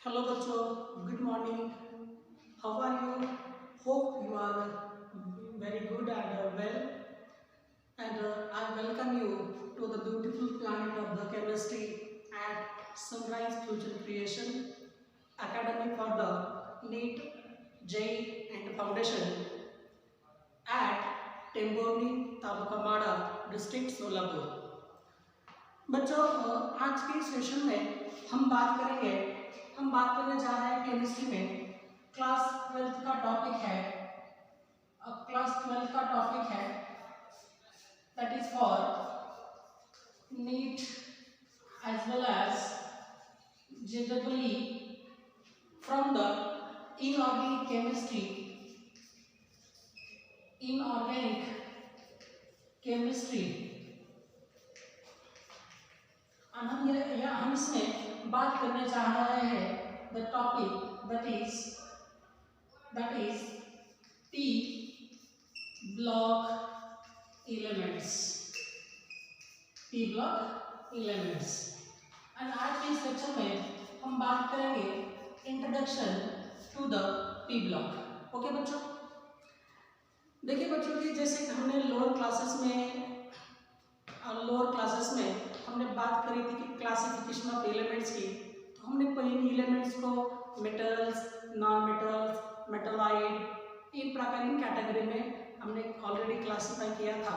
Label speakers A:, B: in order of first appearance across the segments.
A: Hello बच्चों, good morning. How are you? Hope you are very good and well. And I welcome you to the beautiful planet of the chemistry at Sunrise Future Creation Academy for the NEET, JEE and Foundation at Temborni, Taluka Mada, District Solapur. बच्चों आज के session में हम बात करने जा रहे हैं केमिस्ट्री में क्लास 12th का टॉपिक है। क्लास 12th का टॉपिक है that is for NEET as well as JEE from the inorganic chemistry. हम इसमें बात करने जा रहे हैं the topic that is P block elements and आज के इस लेक्चर में हम बात करेंगे introduction to the P block. Okay बच्चों, देखिए बच्चों की जैसे हमने लोअर क्लासेस में हमने बात करी थी कि क्लासिफिकेशन ऑफ एलिमेंट्स की, तो हमने इन एलिमेंट्स को मेटल्स, नॉन मेटल्स, मेटलाइड इन प्रकार इन कैटेगरी में हमने ऑलरेडी क्लासिफाई किया था।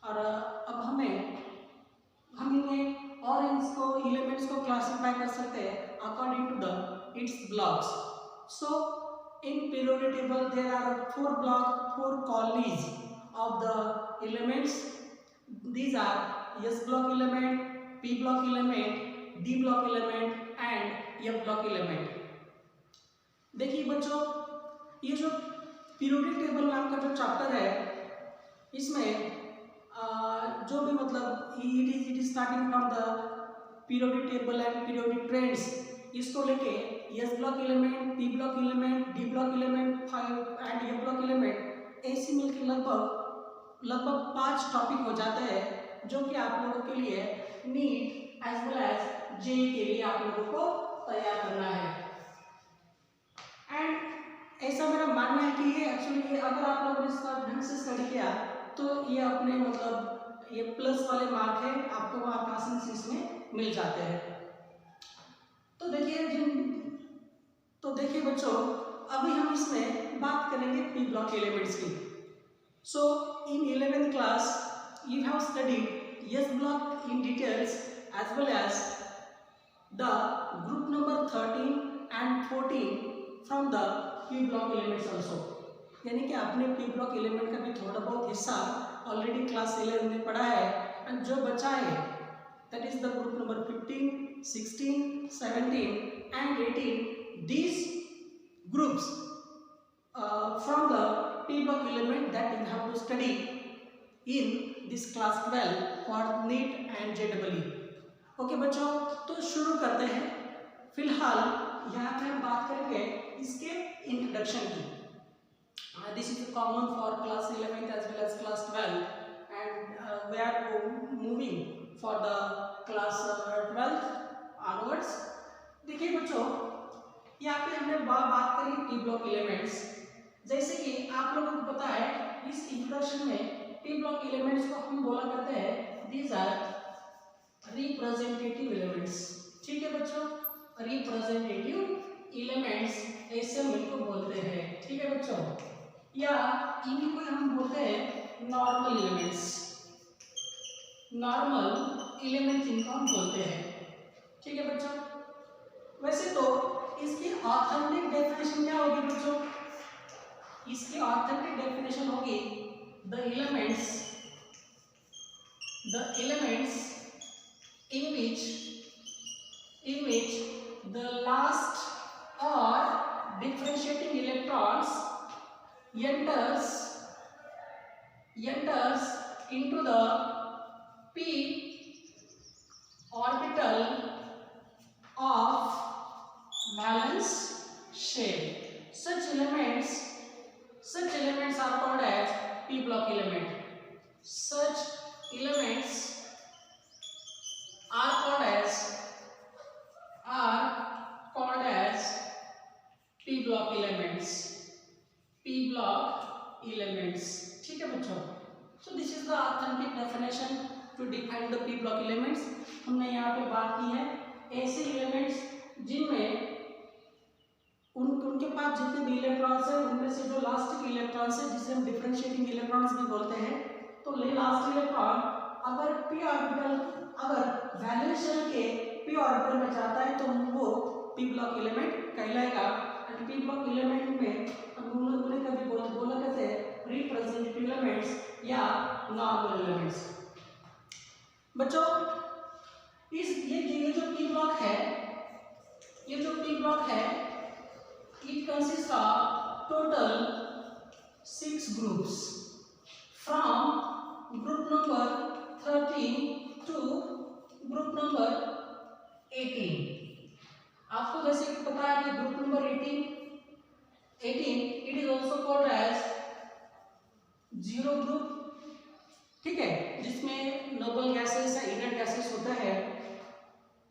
A: और अब हम इन्हें और इसको एलिमेंट्स को क्लासिफाई कर सकते हैं according to the its blocks. So in periodic table there are four colonies of the elements. These are S block element, P block element, D block element and F block element. देखिए बच्चों, ये जो periodic table नाम का जो chapter है, इसमें जो भी मतलब it is starting from the periodic table and periodic trends, इसको लेके S block element, P block element, D block element 5 and F block element ऐसे मिलकर लगभग 5 टॉपिक हो जाते हैं जो कि आप लोगों के लिए NEET as well as JEE के लिए आप लोगों को तैयार करना है। एंड ऐसा मेरा मानना है कि ये एक्चुअली अगर आप लोगों ने इसका ढंग से स्टडी किया तो ये अपने मतलब ये प्लस वाले मार्क है, आपको मार्क आसानी से इसमें मिल जाते हैं। तो देखिए बच्चों, अभी हम इसमें बात करेंगे पी ब्लॉक एलिमेंट्स की। So in 11th class you have studied S block in details as well as the group number 13 and 14 from the P block elements also। यानी कि आपने P block element का भी थोड़ा बहुत हिस्सा ऑलरेडी क्लास 11 में पढ़ा है, एंड जो बचा है that is the group number 15, 16, 17 and 18। These groups from the P block element that you have to study in this class 12 for NEET and JEE। Okay बच्चों, तो शुरू करते हैं। फिलहाल यहाँ पे हम बात करेंगे इसके इंट्रोडक्शन की। This is common for class 11th as well as class 12 and we are moving for the class 12th onwards। देखिए बच्चों, यहाँ पे हमने बात करी P block elements। जैसे कि आप लोगों को पता है इस इंट्रोडक्शन में पी ब्लॉक एलिमेंट्स को हम बोला करते हैं दीज आर रिप्रेजेंटेटिव एलिमेंट्स। ठीक है बच्चों, रिप्रेजेंटेटिव एलिमेंट्स ऐसे हम इनको बोलते हैं। ठीक है बच्चों, या इनको हम बोलते हैं नॉर्मल एलिमेंट्स इनको हम बोलते हैं। ठीक है बच्चों, वैसे तो इसकी ऑथेंटिक डेफिनेशन क्या होगी बच्चों? इसकी ऑथेंटिक डेफिनेशन होगी the elements in which the last or differentiating electrons enters into the p orbital of valence shell। Such elements are called as P block element। Such elements are called as block elements हमने यहाँ पे बात की है। ऐसे elements जिनमें उनके पास जितने भी इलेक्ट्रॉन्स है उनमें से जो लास्ट के इलेक्ट्रॉन्स है जिसे हम डिफरेंशिएटिंग इलेक्ट्रॉन्स भी बोलते हैं, तो लास्ट इलेक्ट्रॉन अगर पी ऑर्बिटल अगर वैलेंस शेल के पी ऑर्बिटल में जाता है तो वो पी ब्लॉक एलिमेंट कहलाएगा। एंड पी ब्लॉक एलिमेंट में हम उन्हें कभी बोला कहते हैं रिप्रेजेंटेटिव एलिमेंट्स या नॉर्मल एलिमेंट्स। बच्चों इस ये जो पी ब्लॉक है, ये जो पी ब्लॉक है, it consists of total 6 groups from group number 13 to group number 18। आपको जैसे कि पता है कि group number 18 it is also called as zero group, ठीक है, जिसमें नोबल गैसेस या इनर्ट गैसेस होता है।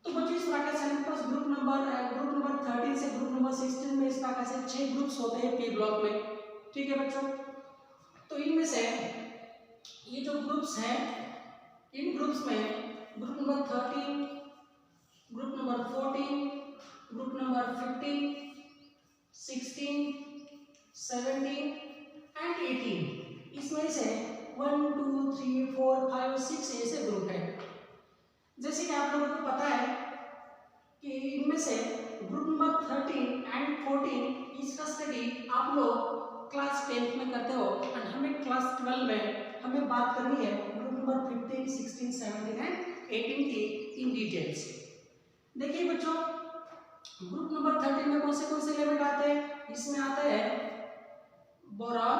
A: तो बच्चों इस प्रकार से हमारे पास ग्रुप नंबर 13 से ग्रुप नंबर 16 में इस प्रकार से 6 ग्रुप्स होते हैं पी ब्लॉक में, ठीक है बच्चों। तो इनमें से ये जो ग्रुप्स हैं, इन ग्रुप्स में group number 13, group number 14, group number 15, 16, 17 and 18, इसमें से 1 2 3 4 5 6 ऐसे ग्रुप है। जैसे कि आप लोगों को पता है कि इनमें से ग्रुप नंबर 13 एंड 14 इसका स्टडी आप लोग क्लास 10th में करते हो और हमें क्लास 12 में हमें बात करनी है ग्रुप नंबर 15, 16, 17 एंड 18 की इन डिटेल्स। देखिए बच्चों ग्रुप नंबर 13 में कौन से एलिमेंट आते हैं? इसमें आते हैं बोरॉन,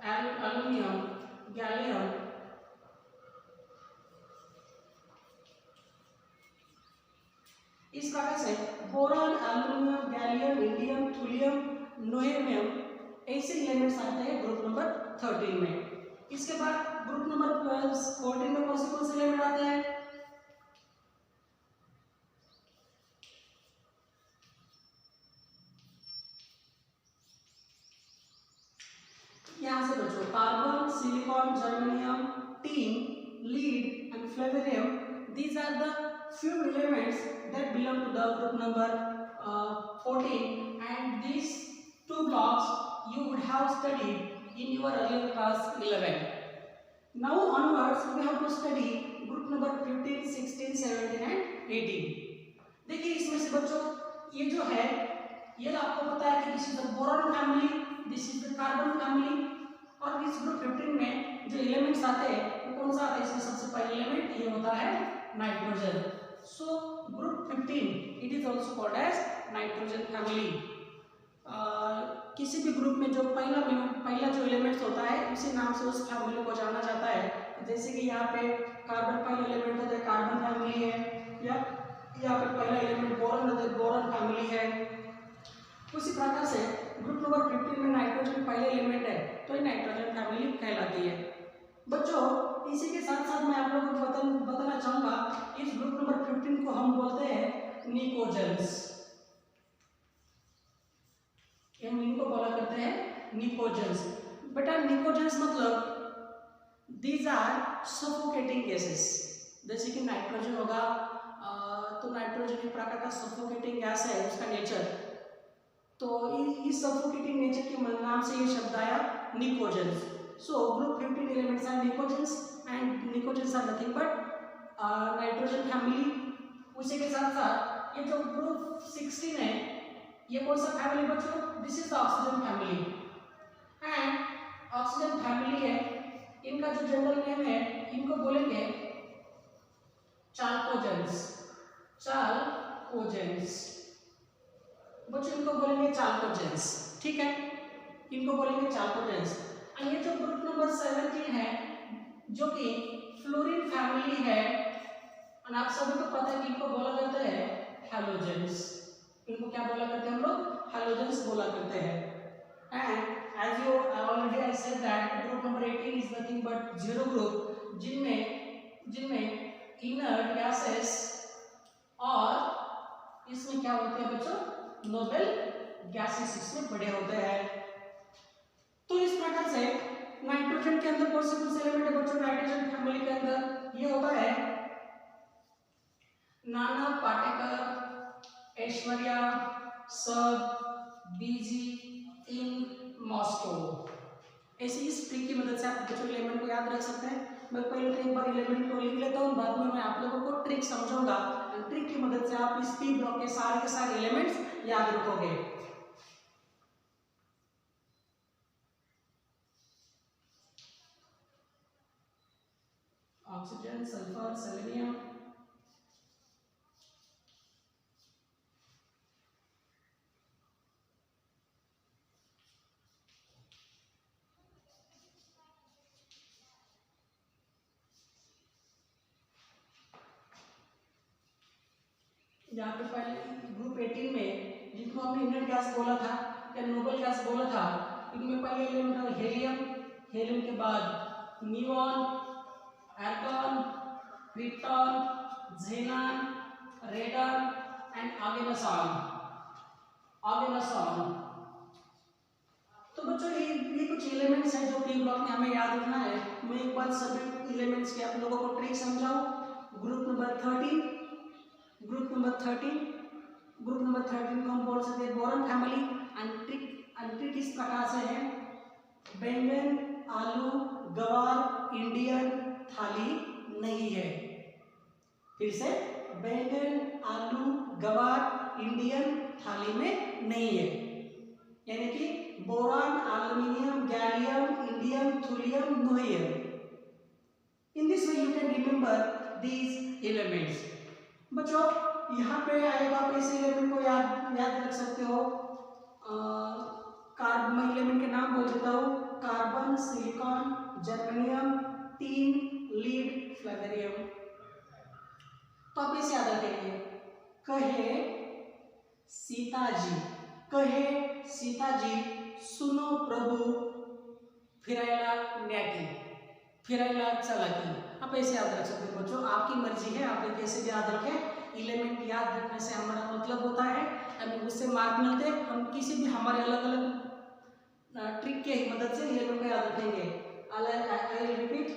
A: एल्युमिनियम, गैलियम, इस प्रकार से boron, aluminium, gallium, indium, thallium, nihonium ऐसे एलिमेंट्स आते हैं ग्रुप नंबर 13 में। इसके बाद ग्रुप नंबर 14 में कौन से एलिमेंट आते हैं? यहाँ से बच्चों carbon, silicon, germanium, tin, lead and flerovium, these are the few elements that belong to the group number 14, and these two blocks you would have studied in your earlier class 11. Now onwards we have to study group number 15, 16, 17 and 18. देखिए इसमें से बच्चों ये जो है ये आपको पता है कि this is the boron family, this is the carbon family, और इस ग्रुप 15 में जो एलिमेंट्स आते हैं वो कौन सा आता है? इसमें सबसे पहला एलिमेंट ये होता है nitrogen. So group 15 it is also called as nitrogen family. किसी भी ग्रुप में जो पहला जो एलिमेंट्स होता है उसी नाम से उस फैमिली को जाना जाता है। जैसे कि यहाँ पे कार्बन पहला एलिमेंट होता है, कार्बन फैमिली है, या यहाँ पे पहला एलिमेंट बोरॉन होता है, बोरॉन फैमिली है। उसी प्रकार से ग्रुप नंबर 15 में नाइट्रोजन पहले एलिमेंट है तो ये नाइट्रोजन फैमिली कहलाती है। बच्चों इसी के साथ साथ मैं आप लोगों को बताना चाहूंगा इस ग्रुप नंबर 15 को हम बोलते हैं निकोजेंस। हम इनको बोला करते हैं निकोजेंस। बेटा निकोजेंस मतलब दीज आर सफोकेटिंग गैसेस। जैसे कि नाइट्रोजन होगा तो नाइट्रोजन एक प्रकार का सफोकेटिंग गैस है उसका नेचर, तो इस सफोकेटिंग नेचर के नाम से ये शब्द आया pnictogens. So group 15 elements are pnictogens and pnictogens are nothing but nitrogen family. उसी के साथ साथ ये जो ग्रुप 16 है ये कौन सा फैमिली बच्चों? This is the oxygen family. And oxygen family है, इनका जो जनरल नेम है इनको बोलेंगे चाल्कोजेंस। चाल्कोजेंस बच्चों इनको बोलेंगे चाल्कोजेंस, ठीक है, इनको बोलेंगे चाल्कोजेंस। और ये जो ग्रुप नंबर 17 है जो कि फ्लोरीन फैमिली है, और आप सभी को पता है कि इनको बोला जाता है हैलोजेंस। इनको क्या बोला करते हैं हम लोग? हैलोजेंस बोला करते हैं। And as you already I said that group number 18 is nothing but zero group जिनमें इनर्ट गैसेस और इसमें क्या होते हैं बच्चों? नोबल गैसेस इसमें बड़े होते हैं। तो इस प्रकार से नाइट्रोजन के अंदर कौन से एलिमेंट है बच्चों? नाइट्रोजन फैमिली के अंदर ऐश्वर्या सब बिजी इन मॉस्को। ऐसे इस ट्रिक की मदद से आप बच्चों एलिमेंट को याद रख सकते हैं। मैं पहले तो एक बार एलिमेंट को लिख लेता हूँ, बाद में मैं आप लोगों को ट्रिक समझाऊंगा। ट्रिक की मदद से आप इस पी ब्लॉक के सारे एलिमेंट्स याद रखोगे। ऑक्सीजन, सल्फर, सेलेनियम, यहाँ पे पहले ग्रुप 18 में जिनको हमने इनर्ट गैस बोला था या नोबल गैस बोला था, इनमें पहले एलिमेंट था हेलियम, हेलियम के बाद neon, argon, krypton, xenon, radon and oganesson. तो बच्चों ये कुछ एलिमेंट्स हैं जो पी ब्लॉक में हमें याद रखना है। मैं एक बार सभी एलिमेंट्स की आप लोगों को ट्रिक समझाऊं। ग्रुप नंबर 13 को हम बोल सकते हैं बोरॉन फैमिली। एंड ट्रिक इस प्रकार से है, बैंगन, आलू, गवार इंडियन थाली नहीं है। फिर से, बैंगन, आलू, गवार इंडियन थाली में नहीं है। यानी कि boron, aluminium, gallium, indium, thallium, nihonium. In this way you can remember these elements. बच्चों यहाँ पे आएगा, आप इस एलिमेंट को याद रख सकते हो। कार्बन एलिमेंट के नाम बोल देता हूँ, carbon, silicon, germanium, tin, lead, flerovium. तो आप इसे याद रखेंगे, कहे सीताजी सुनो प्रभु फिरायला न्याकी, फिरायला चलाकी। आप ऐसे याद रख सकते हो बच्चों, आपकी मर्जी है, आप कैसे भी याद रखें। एलिमेंट याद रखने से हमारा मतलब होता है हमें उससे मार्क मिलते हैं। हम किसी भी हमारे अलग अलग ट्रिक के मदद से एलिमेंट को याद रखेंगे। आई विल रिपीट,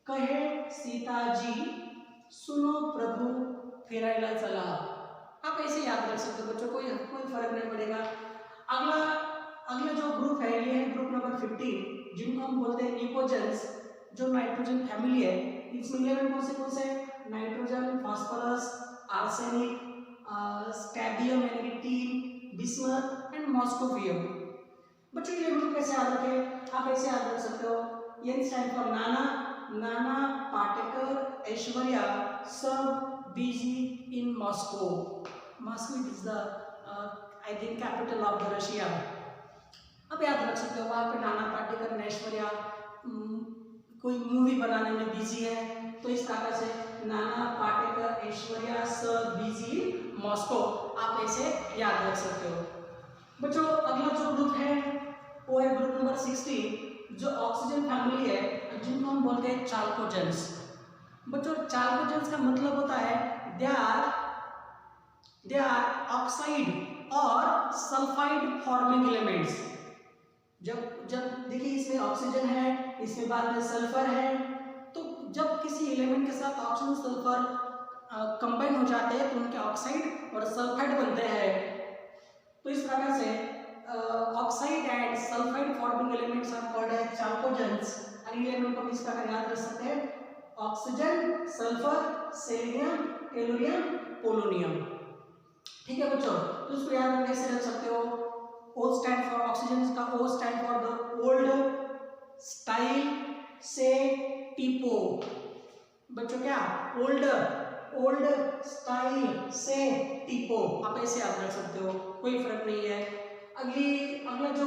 A: कहे सीताजी सुनो प्रभु फिरायला चला। आप ऐसे याद रख सकते हो बच्चों, कोई फर्क नहीं पड़ेगा। अगला जो ग्रुप है ये है ग्रुप नंबर 15, जिनको हम बोलते हैं निकोजेंस, जो नाइट्रोजन फैमिली है। इसमें एलिमेंट कौन से नाइट्रोजन, फास्फोरस, आर्सेनिक, स्कैबियम यानी कि टीन, बिस्मथ एंड मॉस्कोवियम। बच्चों ये ग्रुप कैसे याद रखें, आप ऐसे याद रख सकते हो। एन स्टैंड फॉर नाना, पाटेकर, ऐश्वर्या सब busy in Moscow. Moscow is the I think capital of the Russia. अब याद रख सकते हो वहाँ पे नाना पाटेकर, ऐश्वर्या कोई मूवी बनाने में बिजी है, तो इस तरह से नाना पाटेकर, ऐश्वर्या सब बिजी मॉस्को। आप ऐसे याद रख सकते हो। बच्चों अगला जो ग्रुप है वो है ग्रुप नंबर 16, जो ऑक्सीजन फैमिली है, जिनको हम बोलते हैं चाल्कोजेंस। बच्चों चाल्कोजेंस का मतलब होता है दे आर ऑक्साइड और सल्फाइड फॉर्मिंग एलिमेंट्स। जब देखिए इसमें ऑक्सीजन है, इसमें बाद में सल्फर है, तो जब किसी एलिमेंट के साथ ऑक्सीजन सल्फर कंबाइन हो जाते हैं तो उनके ऑक्साइड और सल्फाइड बनते हैं। तो इस प्रकार से oxide and sulphide forming elements are called as chalcogens. और एलिमेंट को इस प्रकार याद रख सकते हैं, oxygen, sulphur, selenium, tellurium, polonium. ठीक है बच्चों, तो इसको याद रखने से रख सकते हो। O स्टैंड फॉर ऑक्सीजन का O stand for the old style से टीपो। बच्चों क्या ओल्ड स्टाइल से टीपो, आप ऐसे याद रख सकते हो, कोई फर्क नहीं है। अगला जो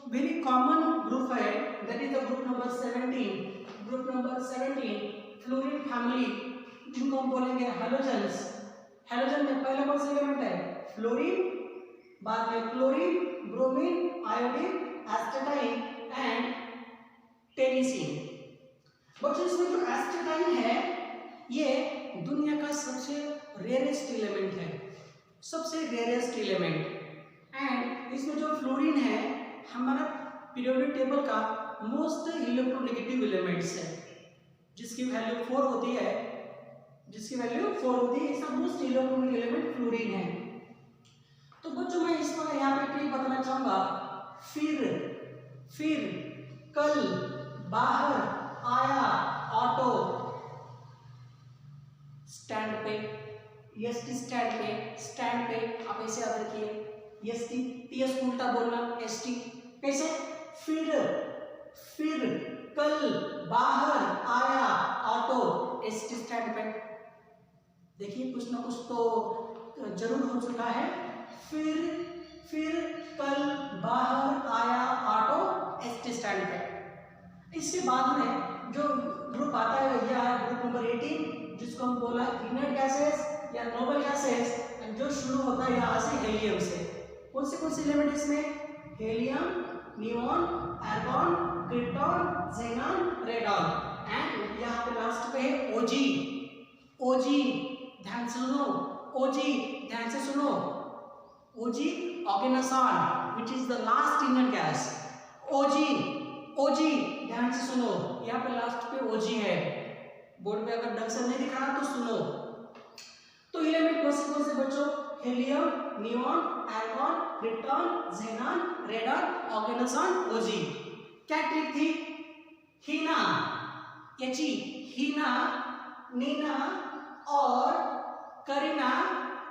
A: वेरी कॉमन ग्रुप है that is the group number 17 fluorine family, जिनको हम बोलेंगे हैलोजेंस। हैलोजन में पहला कौन सा एलिमेंट है, फ्लोरीन, बाद में chlorine, bromine, iodine, astatine and tennessine. बच्चों इसमें जो एस्टेटाइन है ये दुनिया का सबसे रेयरेस्ट एलिमेंट है, सबसे रेयरेस्ट एलिमेंट। एंड इसमें जो फ्लोरीन है हमारा पीरियोडिक टेबल का मोस्ट इलेक्ट्रोनेगेटिव एलिमेंट्स है, जिसकी वैल्यू 4 होती है, इसका मोस्ट इलेक्ट्रोनेगेटिव एलिमेंट फ्लोरीन है। तो बच्चों मैं इसमें यहाँ पे ट्रिक बताना चाहूंगा। फिर कल बाहर आया ऑटो स्टैंड पे, एसटी स्टैंड पे आप ऐसे याद रखिए, एसटी टीएस उल्टा बोलना, एसटी कैसे, फिर कल बाहर आया ऑटो एसटी स्टैंड पे। देखिए कुछ ना कुछ तो जरूर हो चुका है। फिर कल बाहर आया ऑटो एसटी स्टैंड पे। इसके बाद में जो ग्रुप आता है यह ग्रुप नंबर 18, जिसको हम बोला ग्रीनहाउस गैसेस या नोबल गैसेस, जो शुरू होता है यहाँ से हेलियम से। कौन से एलिमेंट इसमें, helium, neon, argon, krypton, xenon, radon, and यहाँ पे लास्ट पे है ओजी। ध्यान से सुनो, OG oganesson which is the last Indian gas. OG ध्यान से सुनो, यहाँ पे लास्ट पे ओजी है, बोर्ड पे अगर ढंग से नहीं दिख रहा तो सुनो। तो एलिमेंट कौन से बच्चों, helium, neon, argon, krypton, xenon, radon, oganesson, ओजी। क्या ट्रिक थी, हीना, नीना और करीना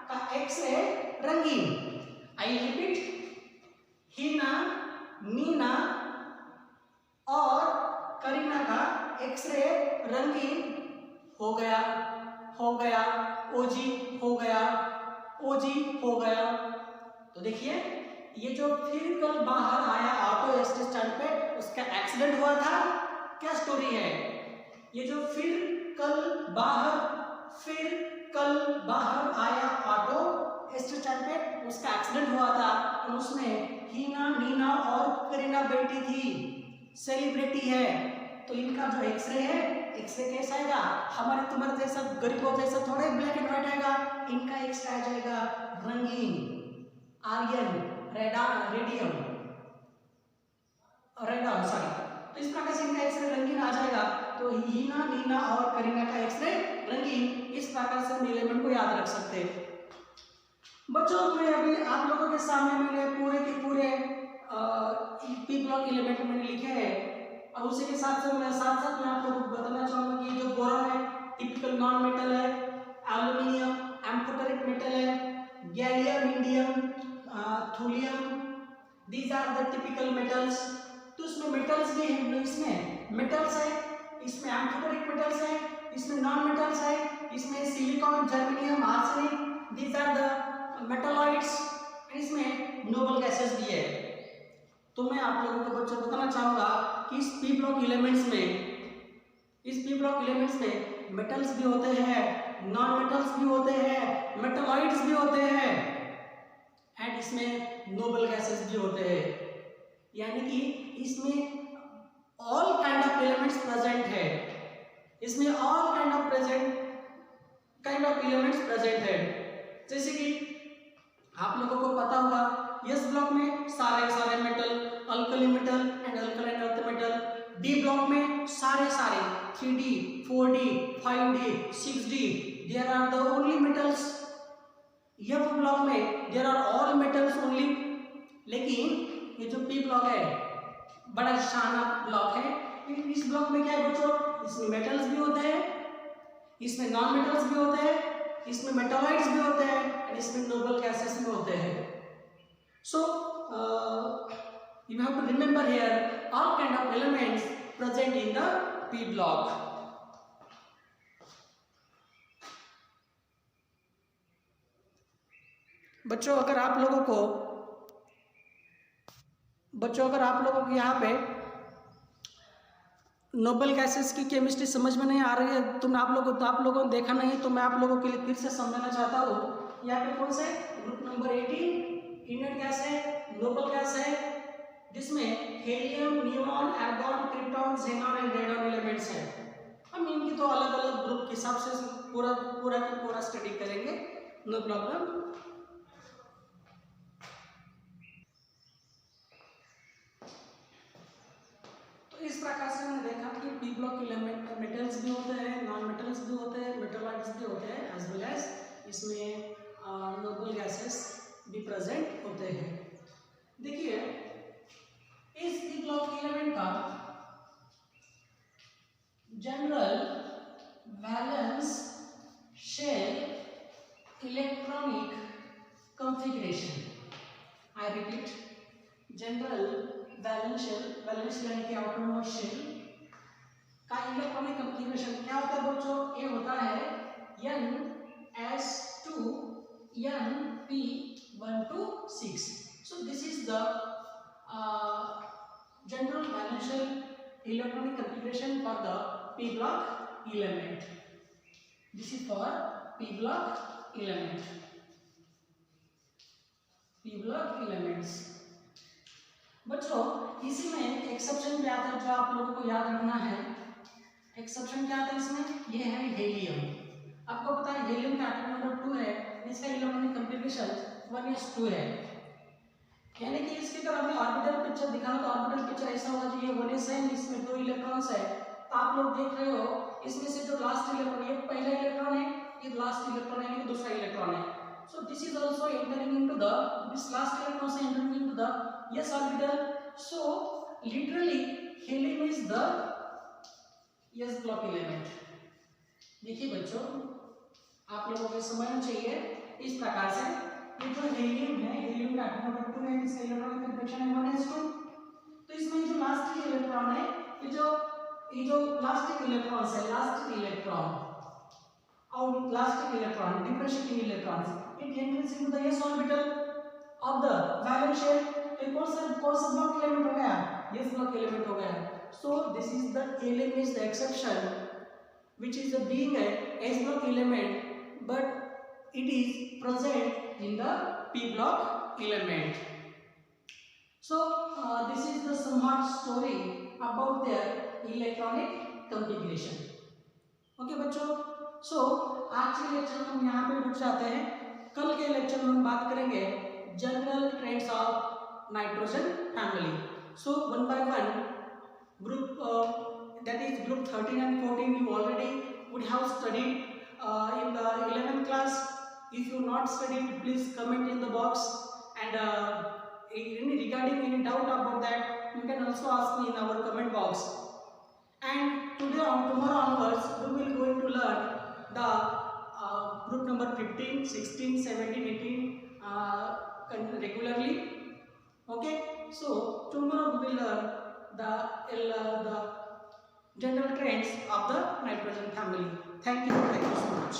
A: का एक्सरे रंगीन। आई रिपीट, हीना, नीना और करीना का एक्सरे रंगीन हो गया, ओजी हो गया। तो देखिए ये जो फिर कल बाहर आया ऑटो एसटी स्टैंड पे, उसका एक्सीडेंट हुआ था, क्या स्टोरी है, ये जो फिर कल बाहर आया ऑटो एसटी स्टैंड पे, उसका एक्सीडेंट हुआ था और उसमें हीना, नीना और करीना बैठी थी, सेलिब्रिटी है। तो इनका जो एक्सरे है, एक्सरे कैसा आएगा, हमारे तुम्हारे जैसा गरीबों जैसा थोड़े ब्लैक एंड व्हाइट आएगा, इनका एक्सरे आ जाएगा रंगीन, आर्यन, रेडॉन सॉरी। तो इस प्रकार से इनका एक्सरे रंगीन आ जाएगा। तो हीना, नीना और करीना का एक्सरे रंगीन, इस प्रकार से हम एलिमेंट को याद रख सकते हैं। बच्चों मैं अभी आप लोगों के सामने मैंने पूरे के पूरे पी ब्लॉक एलिमेंट मैंने लिखे हैं, और उसी के साथ मैं आप लोगों को बताना चाहूंगा कि जो बोरॉन है टिपिकल नॉन मेटल है, एल्यूमिनियम एम्फोटेरिक मेटल है, gallium, indium, thulium, these are the typical metals. तो इसमें मेटल्स भी हैं, इसमें मेटल्स है, इसमें एम्फोटेरिक मेटल्स है, इसमें नॉन मेटल्स है, इसमें silicon, germanium, arsenic, these are the metalloids, इसमें नोबल गैसेस भी है। तो मैं आप लोगों को बच्चों बताना चाहूंगा कि इस पी ब्लॉक एलिमेंट्स में मेटल्स भी होते हैं, नॉन मेटल्स भी होते हैं, मेटलॉइड्स भी होते हैं, एंड इसमें नोबल गैसेस भी होते हैं। यानी कि इसमें all kind of elements present है, इसमें all kind of elements present है। जैसे कि आप लोगों को पता होगा एस ब्लॉक में सारे metal, alkali metal and alkaline earth metal. D block में सारे 3D, 4D, 5D, 6D, there are the only metals. F block में there are all metals only. लेकिन ये जो पी ब्लॉक है बड़ा शाना ब्लॉक है। इस ब्लॉक में क्या है बच्चों, इसमें मेटल्स भी होते हैं, इसमें नॉन मेटल्स भी होते हैं, इसमें मेटालॉइड्स भी होते हैं, और इसमें नोबल गैसेस भी होते हैं। So you have to remember here all kind of elements present in the P block. बच्चों अगर आप लोगों को यहाँ पे नोबल गैसेस की केमिस्ट्री समझ में नहीं आ रही है, आप लोगों ने देखा नहीं, तो मैं आप लोगों के लिए फिर से समझाना चाहता हूँ। यहाँ पे कौन से ग्रुप नंबर 18 इंडियन गैस है, नोबल गैस है, जिसमें helium, neon, argon, krypton, xenon and radon elements हैं। हम इनकी तो अलग अलग ग्रुप के हिसाब से पूरा स्टडी करेंगे, नो प्रॉब्लम। तो इस प्रकार से हमने देखा कि पी ब्लॉक एलिमेंट मेटल्स भी होते हैं, नॉन मेटल्स भी होते हैं, मेटालॉइड्स भी होते हैं, एज वेल एज इसमें नोबल गैसेस भी प्रेजेंट होते हैं। देखिए इस पी ब्लॉक एलिमेंट का general valence shell electronic configuration, I repeat, general valence shell यानी कि outermost shell का इलेक्ट्रॉनिक कॉन्फ़िगरेशन क्या होता है बच्चों? ये होता है ns2 np1 to 6. So this is the general valence shell electronic configuration for the p block element. This is for p block element. p block elements. बच्चों इसी में एक एक्सेप्शन क्या आता है जो आप लोगों को याद रखना है। एक्सेप्शन क्या आता है इसमें? ये है हीलियम। आपको पता है हीलियम का एटम नंबर 2 है, इसका इलेक्ट्रॉनिक कॉन्फ़िगरेशन 1s2 है। यानी कि इसकी अगर हमें ऑर्बिटल पिक्चर दिखाना तो ऑर्बिटल पिक्चर ऐसा होगा कि ये 1s है, इसमें 2 इलेक्ट्रॉन्स है। तो आप लोग देख रहे हो इसमें से जो लास्ट इलेक्ट्रॉन, ये पहला इलेक्ट्रॉन है, ये लास्ट इलेक्ट्रॉन है, ये दूसरा इलेक्ट्रॉन है। So this is also entering into the, this last electron is entering into the s orbital. So literally helium is the s block element. देखिए बच्चों आप लोगों को समझना चाहिए इस प्रकार से, ये जो हीलियम है, हीलियम का एटम नंबर 2 है, इसका इलेक्ट्रॉनिक कॉन्फ़िगरेशन है 1s2। तो इसमें जो लास्ट इलेक्ट्रॉन है, ये जो लास्ट इलेक्ट्रॉन है, लास्ट इलेक्ट्रॉन और last electron differentiating electrons, it enters into the s orbital of the valence shell. तो कौन सा ब्लॉक एलिमेंट हो गया? s ब्लॉक एलिमेंट हो गया। So this is the element is the exception which is being a s block element but it is present in the p block element. So this is the somewhat story about their electronic configuration. Okay बच्चों, so आज के lecture में हम यहाँ पे रुक जाते हैं। कल के लेक्चर में हम बात करेंगे general trends of nitrogen family. So one by one group that is group 13 and 14 you already would have studied in the 11th class. If you not studied, please comment in the box, and regarding any doubt about that you can also ask me in our comment box. And tomorrow onwards we will going to learn the group number 15, 16, 17, 18 regularly. Okay, so tomorrow we will learn the general trends of the nitrogen family. Thank you so much.